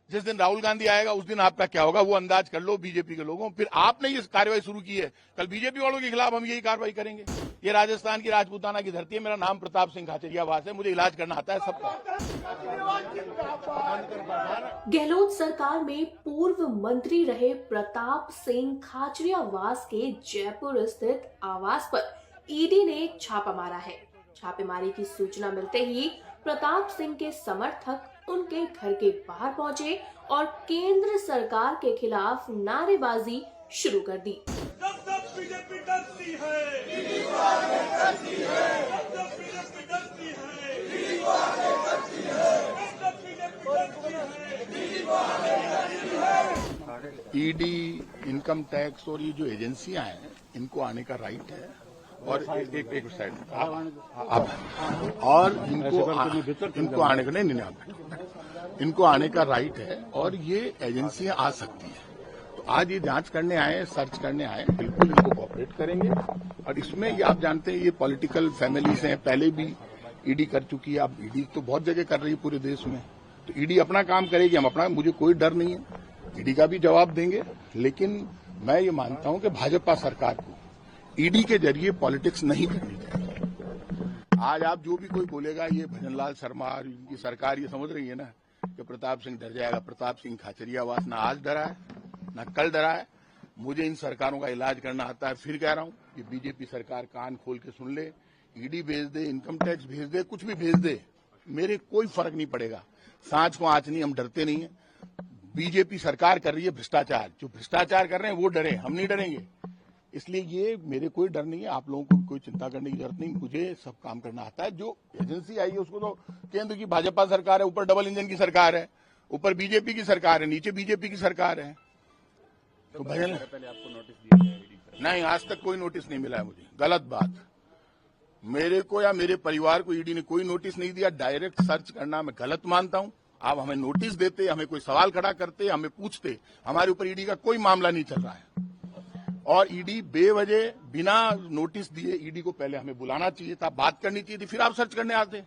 जिस दिन राहुल गांधी आएगा उस दिन आपका क्या होगा वो अंदाज कर लो बीजेपी के लोगों। फिर आपने ये कार्रवाई शुरू की है, कल बीजेपी वालों के खिलाफ हम यही कार्रवाई करेंगे। ये राजस्थान की राजपूताना की धरती है। मेरा नाम प्रताप सिंह खाचरियावास है, मुझे इलाज करना आता है सबका। गहलोत सरकार में पूर्व मंत्री रहे प्रताप सिंह खाचरियावास के जयपुर स्थित आवास पर ईडी ने छापा मारा है। छापेमारी की सूचना मिलते ही प्रताप सिंह के समर्थक उनके घर के बाहर पहुंचे और केंद्र सरकार के खिलाफ नारेबाजी शुरू कर दी। बीजेपी डरती है, ईडी, इनकम टैक्स और ये जो एजेंसियां हैं इनको आने का राइट है। और एक साइड आप और इनको आने का नहीं आप इनको आने का राइट है और ये एजेंसियां आ सकती है। तो आज ये जांच करने आए, सर्च करने आए, बिल्कुल इनको कोऑपरेट करेंगे। और इसमें ये आप जानते हैं ये पॉलिटिकल फैमिलीज हैं, पहले भी ईडी कर चुकी है। अब ईडी तो बहुत जगह कर रही है पूरे देश में, तो ईडी अपना काम करेगी, हम अपना, मुझे कोई डर नहीं है। ईडी का भी जवाब देंगे, लेकिन मैं ये मानता हूं कि भाजपा सरकार को ईडी के जरिए पॉलिटिक्स नहीं करनी चाहिए। आज आप जो भी कोई बोलेगा ये भजनलाल शर्मा और इनकी सरकार ये समझ रही है ना कि प्रताप सिंह डर जाएगा। प्रताप सिंह खाचरियावास ना आज डरा है ना कल डरा है। मुझे इन सरकारों का इलाज करना आता है। फिर कह रहा हूं कि बीजेपी सरकार कान खोल के सुन ले, ईडी भेज दे, इनकम टैक्स भेज दे, कुछ भी भेज दे, मेरे कोई फर्क नहीं पड़ेगा। सांच को आंच नहीं, हम डरते नहीं है। बीजेपी सरकार कर रही है भ्रष्टाचार, जो भ्रष्टाचार कर रहे हैं वो डरे, हम नहीं डरेंगे। इसलिए ये मेरे कोई डर नहीं है, आप लोगों को भी कोई चिंता करने की जरूरत नहीं। मुझे सब काम करना आता है। जो एजेंसी आई है उसको तो केंद्र की भाजपा सरकार है, ऊपर डबल इंजन की सरकार है, ऊपर बीजेपी की सरकार है, नीचे बीजेपी की सरकार है। तो भजन पहले आपको नोटिस दिया नहीं, आज तक कोई नोटिस नहीं मिला है मुझे। गलत बात, मेरे को या मेरे परिवार को ईडी ने कोई नोटिस नहीं दिया। डायरेक्ट सर्च करना मैं गलत मानता हूं। आप हमें नोटिस देते, हमें कोई सवाल खड़ा करते, हमें पूछते, हमारे ऊपर ईडी का कोई मामला नहीं चल रहा है। और ईडी बेवजह बिना नोटिस दिए ईडी को पहले हमें बुलाना चाहिए था, बात करनी चाहिए थी, फिर आप सर्च करने आते।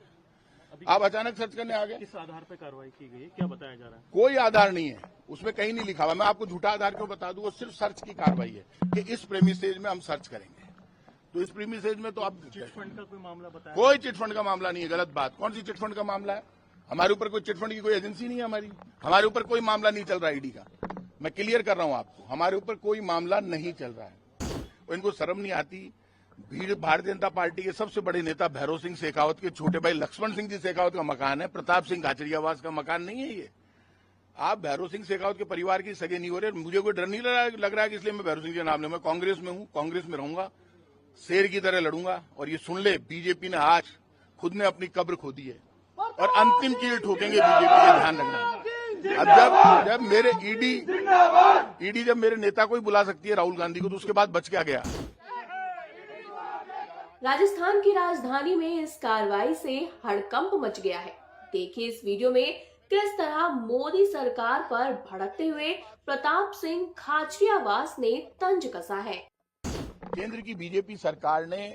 आप अचानक सर्च करने आ गए। किस आधार पर कार्रवाई की गई है, क्या बताया जा रहा है? कोई आधार नहीं है, उसमें कहीं नहीं लिखा हुआ। मैं आपको झूठा आधार क्यों बता दूं? वो सिर्फ सर्च की कार्रवाई है कि इस प्रेमिसेज में हम सर्च करेंगे। तो इस प्रेमिसेज में तो आप चिटफंड का कोई मामला बताया? कोई चिटफंड का मामला नहीं है। गलत बात, कौन सी चिटफंड का मामला है? हमारे ऊपर कोई चिटफंड की कोई एजेंसी नहीं है हमारी। हमारे ऊपर कोई मामला नहीं चल रहा है ईडी का। मैं क्लियर कर रहा हूं आपको, हमारे ऊपर कोई मामला नहीं चल रहा है। इनको शर्म नहीं आती। भीड़ भारतीय जनता पार्टी के सबसे बड़े नेता भैरव सिंह शेखावत के छोटे भाई लक्ष्मण सिंह जी शेखावत का मकान है, प्रताप सिंह खाचरियावास का मकान नहीं है ये। आप भैरव सिंह शेखावत के परिवार की सगे नहीं हो रहे। मुझे कोई डर नहीं लग रहा है कि इसलिए मैं भैरव सिंह के नाम लूं। मैं कांग्रेस में हूं, कांग्रेस में रहूंगा, शेर की तरह लड़ूंगा। और ये सुन ले, बीजेपी ने आज खुद ने अपनी कब्र खोदी है और अंतिम कील ठोकेंगे बीजेपी के, ध्यान रखना। अब जब मेरे ईडी जब मेरे नेता को ही बुला सकती है राहुल गांधी को, तो उसके बाद बच क्या गया? राजस्थान की राजधानी में इस कार्रवाई से हड़कंप मच गया है। देखिए इस वीडियो में किस तरह मोदी सरकार पर भड़कते हुए प्रताप सिंह खाचरियावास ने तंज कसा है। केंद्र की बीजेपी सरकार ने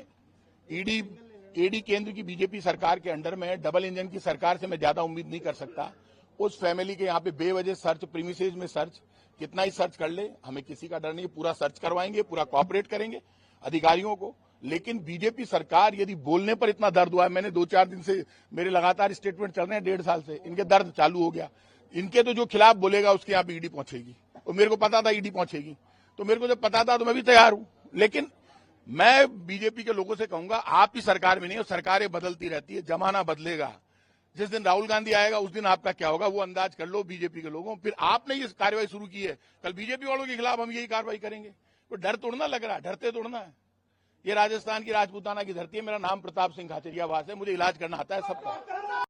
ईडी केंद्र की बीजेपी सरकार के अंडर में है। डबल इंजन की सरकार से मैं ज्यादा उम्मीद नहीं कर सकता। उस फैमिली के यहाँ पे बेवजह सर्च, प्रीमिसेज में सर्च, कितना ही सर्च कर ले, हमें किसी का डर नहीं। पूरा सर्च करवाएंगे, पूरा कोऑपरेट करेंगे अधिकारियों को। लेकिन बीजेपी सरकार यदि बोलने पर इतना दर्द हुआ है, मैंने 2-4 दिन से मेरे लगातार स्टेटमेंट चल रहे हैं, 1.5 साल से, इनके दर्द चालू हो गया। इनके तो जो खिलाफ बोलेगा उसके यहाँ पे ईडी पहुंचेगी। और मेरे को पता था ईडी पहुंचेगी, तो मेरे को जब पता था तो मैं भी तैयार हूं। लेकिन मैं बीजेपी के लोगों से कहूंगा, आप ही सरकार में नहीं हो, सरकारें बदलती रहती है, जमाना बदलेगा। जिस दिन राहुल गांधी आएगा उस दिन आपका क्या होगा वो अंदाज कर लो बीजेपी के लोगों। फिर आपने ये कार्रवाई शुरू की है, कल बीजेपी वालों के खिलाफ हम यही कार्रवाई करेंगे। तो डर तोड़ना लग रहा है, डरते तोड़ना है। ये राजस्थान की राजपूताना की धरती है। मेरा नाम प्रताप सिंह खाचरियावास है, मुझे इलाज करना आता है सबका।